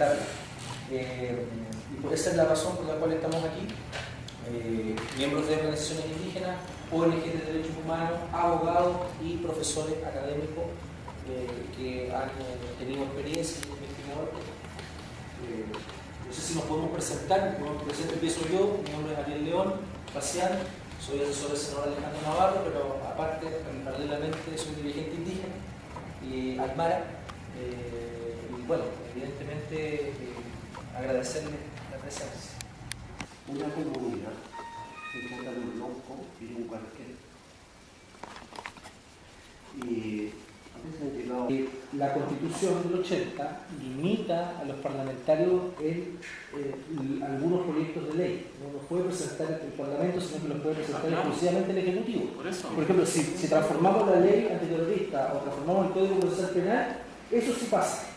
tarde. Y por esa es la razón por la cual estamos aquí. Miembros de organizaciones indígenas, ONG de derechos humanos, abogados y profesores académicos que han tenido experiencia en investigadores. No sé si nos podemos presentar. Empiezo yo. Mi nombre es Ariel León, facial. Soy asesor del senador Alejandro Navarro, pero aparte, paralelamente, soy dirigente indígena y Aymara. Y bueno, evidentemente, agradecerle la presencia. Una comunidad que trata de un loco y de un cualquier. Y la Constitución del 80 limita a los parlamentarios en algunos proyectos de ley. No los puede presentar el Parlamento, sino que los puede presentar exclusivamente el Ejecutivo. Por ejemplo, si transformamos la ley antiterrorista o transformamos el Código Procesal Penal, eso sí pasa.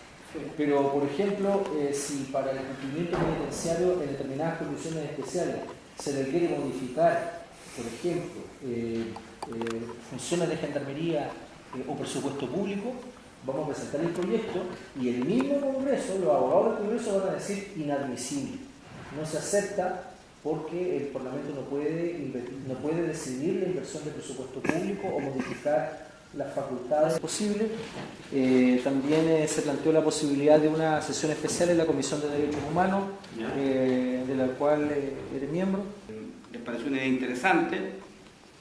Pero, por ejemplo, si para el cumplimiento penitenciario en determinadas condiciones especiales se le quiere modificar, por ejemplo, funciones de gendarmería o presupuesto público, vamos a presentar el proyecto y el mismo Congreso, los abogados del Congreso van a decir inadmisible. No se acepta porque el Parlamento no puede decidir la inversión de presupuesto público o modificar las facultades posibles. También se planteó la posibilidad de una sesión especial en la Comisión de Derechos Humanos, de la cual eres miembro. Les pareció una idea interesante.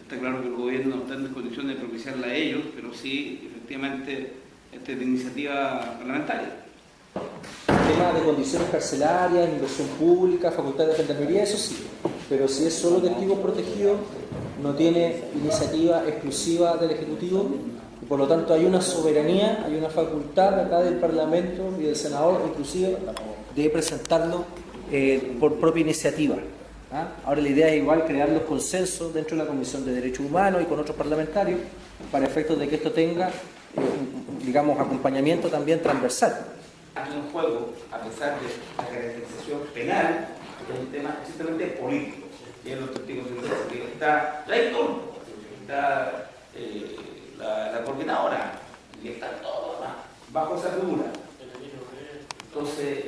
Está claro que el gobierno no está en condiciones de propiciarla a ellos, pero sí, efectivamente, esta es de iniciativa parlamentaria. Tema de condiciones carcelarias, inversión pública, facultad de gendarmería, eso sí. Pero si es solo testigos protegidos, no tiene iniciativa exclusiva del Ejecutivo y por lo tanto hay una soberanía, hay una facultad acá del Parlamento y del senador inclusive de presentarlo por propia iniciativa. Ahora la idea es igual crear los consensos dentro de la Comisión de Derechos Humanos y con otros parlamentarios para efectos de que esto tenga, digamos, acompañamiento también transversal. Aquí en juego, a pesar de la caracterización penal, es un tema estrictamente político. Y en los testigos está la ICON, está la coordinadora, y está todo bajo esa figura. Entonces,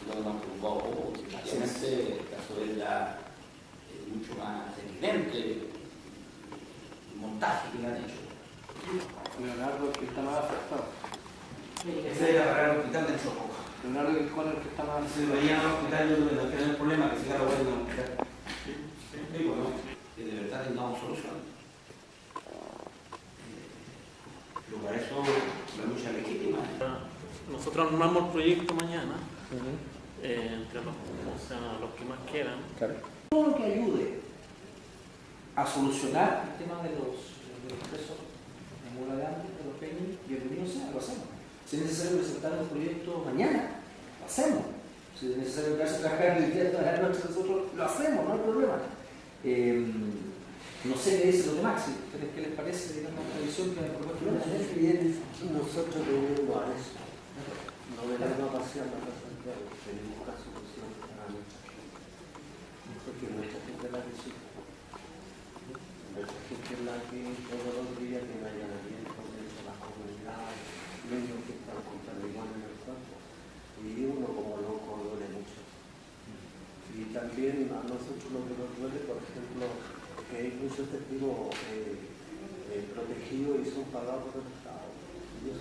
lo que nos preocupó, obviamente, el caso de ella es mucho más evidente, el montaje que le han hecho. Leonardo, el que está más afectado. Ese era para el hospital de Choco. Leonardo, el que está más Se veía en el hospital, yo tuve que tener el problema que se quedara bueno en el hospital. Y bueno, que de verdad tengamos solución. Pero para eso la lucha es legítima. Nosotros armamos el proyecto mañana, entre los que más quieran. Claro. Todo lo que ayude a solucionar el tema de los presos de Mora de Hambre, de los peñas, bienvenido sea, lo hacemos. Si es necesario presentar un proyecto mañana, lo hacemos. Si es necesario quedarse a trabajar el día de trabajar noche nosotros, lo hacemos, no hay problema. No sé qué dice los demás, ¿qué les parece, digamos, la visión que me propuesto? nosotros tenemos a eso. No venimos a pasear la casa de Santiago, tenemos una solución para nuestra gente. Porque nuestra gente es la que sufre. Nuestra gente es la que todos los días tiene allanamientos dentro de las comunidades, niños que están contra el igual en el campo. Y uno como loco duele mucho. Y también a nosotros lo que nos duele, por ejemplo, que hay muchos testigos protegidos y son pagados por el Estado. Y eso